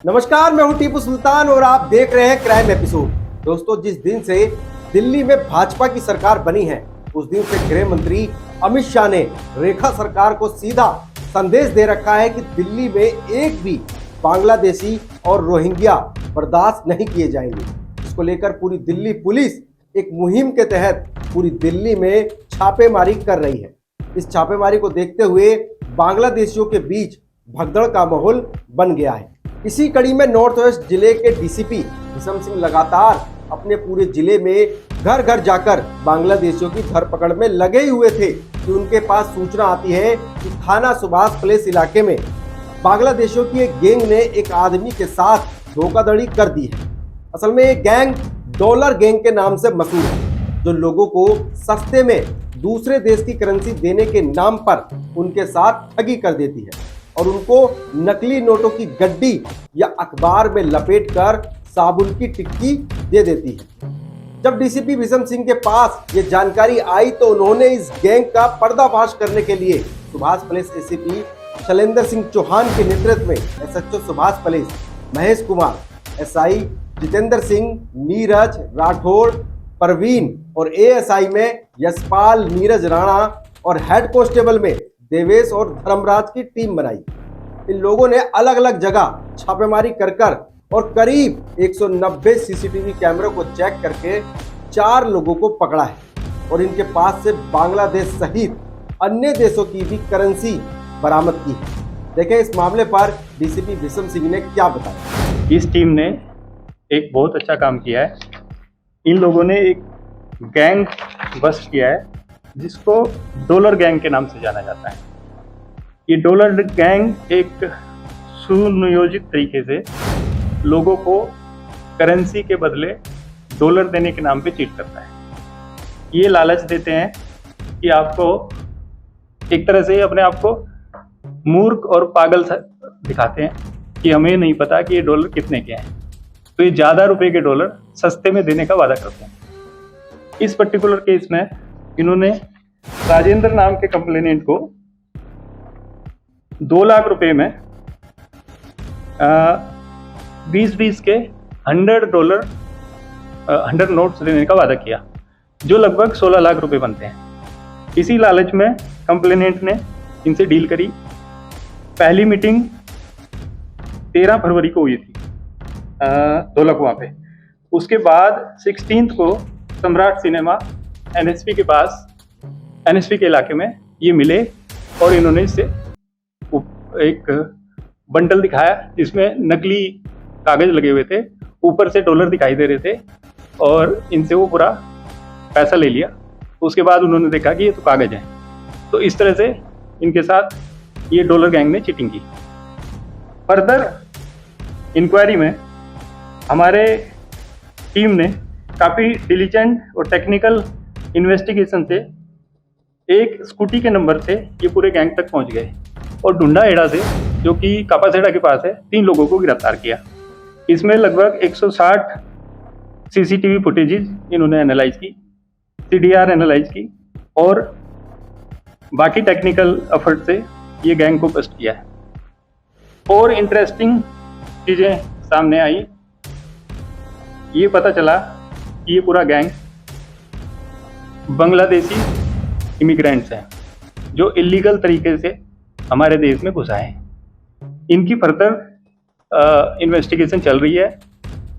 नमस्कार, मैं हूं टीपू सुल्तान और आप देख रहे हैं क्राइम एपिसोड। दोस्तों, जिस दिन से दिल्ली में भाजपा की सरकार बनी है उस दिन से गृह मंत्री अमित शाह ने रेखा सरकार को सीधा संदेश दे रखा है कि दिल्ली में एक भी बांग्लादेशी और रोहिंग्या बर्दाश्त नहीं किए जाएंगे। इसको लेकर पूरी दिल्ली पुलिस एक मुहिम के तहत पूरी दिल्ली में छापेमारी कर रही है। इस छापेमारी को देखते हुए बांग्लादेशियों के बीच भगदड़ का माहौल बन गया है। इसी कड़ी में नॉर्थ वेस्ट जिले के डीसीपी विशम सिंह लगातार अपने पूरे जिले में घर घर जाकर बांग्लादेशियों की धरपकड़ में लगे ही हुए थे कि उनके पास सूचना आती है कि थाना सुभाष प्लेस इलाके में बांग्लादेशियों की एक गैंग ने एक आदमी के साथ धोखाधड़ी कर दी है। असल में ये गैंग डॉलर गैंग के नाम से मशहूर है, जो लोगों को सस्ते में दूसरे देश की करेंसी देने के नाम पर उनके साथ ठगी कर देती है और उनको नकली नोटों की गड्डी या अखबार में लपेटकर साबुन की टिक्की दे देती है। जब डीसीपी विशम सिंह के पास ये जानकारी आई तो उन्होंने इस गैंग का पर्दाफाश करने के लिए सुभाष प्लेस एसीपी शैलेंद्र सिंह चौहान के नेतृत्व में SHO Subhash place Mahesh Kumar, SI Jitendra Singh, Neeraj Rathore, Parveen और एएसआई में यशपाल, नीरज राणा और हेड कांस्टेबल में देवेश और धर्मराज की टीम बनाई। इन लोगों ने अलग अलग जगह छापेमारी कर और करीब 190 सीसीटीवी कैमरों को चेक करके 4 लोगों को पकड़ा है और इनके पास से बांग्लादेश सहित अन्य देशों की भी करेंसी बरामद की है। देखें इस मामले पर डीसीपी विशम सिंह ने क्या बताया। इस टीम ने एक बहुत अच्छा काम किया है। इन लोगों ने एक गैंग बस्ट किया है जिसको डॉलर गैंग के नाम से जाना जाता है। ये डॉलर गैंग एक सुनियोजित तरीके से लोगों को करेंसी के बदले डॉलर देने के नाम पे चीट करता है। ये लालच देते हैं कि आपको एक तरह से अपने आप को मूर्ख और पागल दिखाते हैं कि हमें नहीं पता कि ये डॉलर कितने के हैं, तो ये ज़्यादा रुपए के डॉलर सस्ते में देने का वादा करते हैं। इस पर्टिकुलर केस में इन्होंने राजेंद्र नाम के कंप्लेनेंट को 2 लाख रुपए में 20-20 के $100 नोट्स देने का वादा किया, जो लगभग 16 लाख रुपए बनते हैं। इसी लालच में कंप्लेनेंट ने इनसे डील करी। पहली मीटिंग 13 फरवरी को हुई थी धोलकवां पे। उसके बाद 16 को सम्राट सिनेमा एनएसपी के पास, एनएसपी के इलाके में ये मिले और इन्होंने इससे एक बंडल दिखाया जिसमें नकली कागज लगे हुए थे, ऊपर से डॉलर दिखाई दे रहे थे और इनसे वो पूरा पैसा ले लिया। उसके बाद उन्होंने देखा कि ये तो कागज है, तो इस तरह से इनके साथ ये डॉलर गैंग ने चीटिंग की। फर्दर इंक्वायरी में हमारे टीम ने काफ़ी डिलीजेंट और टेक्निकल इन्वेस्टिगेशन से एक स्कूटी के नंबर से ये पूरे गैंग तक पहुंच गए और ढूंढा से, जो कि कापासेड़ा के पास है, 3 लोगों को गिरफ्तार किया। इसमें लगभग 160 सीसीटीवी फुटेजेस इन्होंने एनालाइज की, सीडीआर एनालाइज की और बाकी टेक्निकल एफर्ट से ये गैंग को बस्ट किया है। और इंटरेस्टिंग चीज़ें सामने आई। ये पता चला कि ये पूरा गैंग बांग्लादेशी इमिग्रेंट्स हैं जो इलीगल तरीके से हमारे देश में घुस आए हैं। इनकी फर्दर इन्वेस्टिगेशन चल रही है।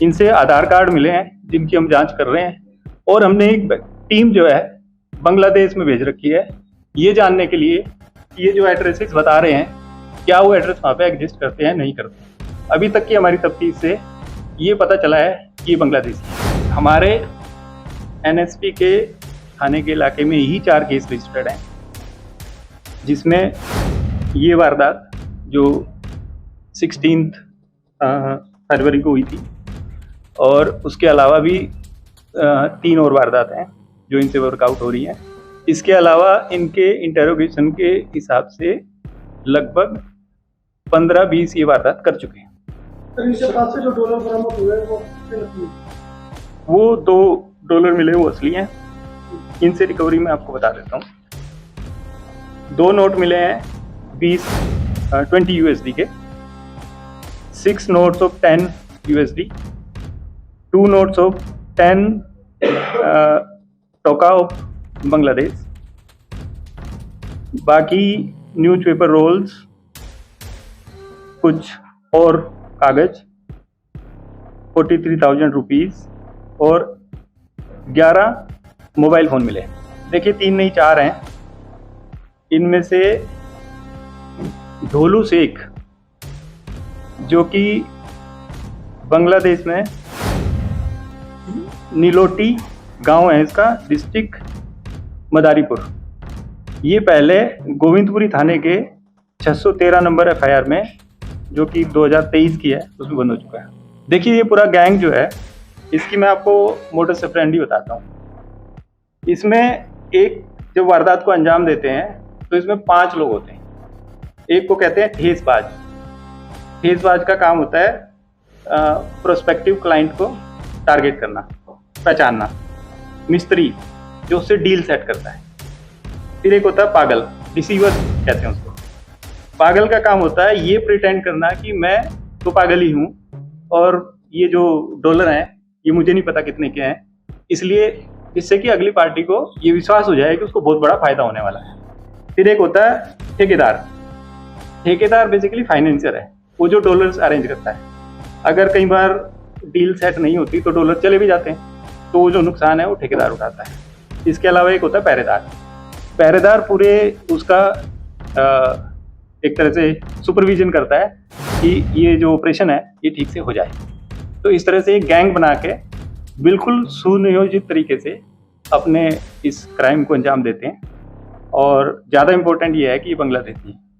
इनसे आधार कार्ड मिले हैं जिनकी हम जांच कर रहे हैं और हमने एक टीम जो है बांग्लादेश में भेज रखी है ये जानने के लिए कि ये जो एड्रेसेस बता रहे हैं क्या वो एड्रेस वहाँ पे एग्जिस्ट करते हैं, नहीं करते। अभी तक की हमारी तफ्तीश से ये पता चला है कि ये बांग्लादेशी। हमारे एनएसपी के थाने के इलाके में ही 4 केस रजिस्टर्ड हैं, जिसमें ये वारदात जो 16 फरवरी को हुई थी और उसके अलावा भी 3 और वारदात हैं जो इनसे वर्कआउट हो रही हैं। इसके अलावा इनके इंटेरोगेशन के हिसाब से लगभग 15-20 ये वारदात कर चुके हैं। इनके पास से जो डॉलर बरामद हुए वो 2 डॉलर मिले वो असली हैं। इनसे रिकवरी मैं आपको बता देता हूँ। 2 नोट मिले हैं 20 यूएसडी के, 6 notes of 10 USD, 2 notes of 10 टोका ऑफ बांग्लादेश, बाकी न्यूज़पेपर रोल्स, कुछ और कागज 43,000 रुपीज़ और 11 मोबाइल फ़ोन मिले। देखिए 3 नहीं 4 हैं। इनमें से ढोलू शेख जो कि बांग्लादेश में नीलोटी गांव है इसका, डिस्ट्रिक्ट मदारीपुर, ये पहले गोविंदपुरी थाने के 613 नंबर FIR में, जो कि 2023 की है, उसमें बंद हो चुका है। देखिए ये पूरा गैंग जो है, इसकी मैं आपको मोडस ऑपरेंडी बताता हूँ। इसमें एक जब वारदात को अंजाम देते हैं तो इसमें 5 लोग होते हैं। एक को कहते हैं ठेसबाज। ठेसबाज का काम होता है प्रोस्पेक्टिव क्लाइंट को टारगेट करना, पहचानना। मिस्त्री जो उससे डील सेट करता है। फिर एक होता है पागल, डिसीवर कहते हैं उसको। पागल का काम होता है ये प्रिटेंड करना कि मैं तो पागल ही हूँ और ये जो डॉलर हैं ये मुझे नहीं पता कितने के हैं, इसलिए जिससे कि अगली पार्टी को ये विश्वास हो जाए कि उसको बहुत बड़ा फायदा होने वाला है। फिर एक होता है ठेकेदार। ठेकेदार बेसिकली फाइनेंसर है, वो जो डॉलर्स अरेंज करता है। अगर कई बार डील सेट नहीं होती तो डॉलर चले भी जाते हैं, तो वो जो नुकसान है वो ठेकेदार उठाता है। इसके अलावा एक होता है पहरेदार। पहरेदार पूरे उसका एक तरह से सुपरविजन करता है कि ये जो ऑपरेशन है ये ठीक से हो जाए। तो इस तरह से एक गैंग बना के बिल्कुल सुनियोजित तरीके से अपने इस क्राइम को अंजाम देते हैं। और ज़्यादा इम्पोर्टेंट ये है कि ये बांग्लादेशी है।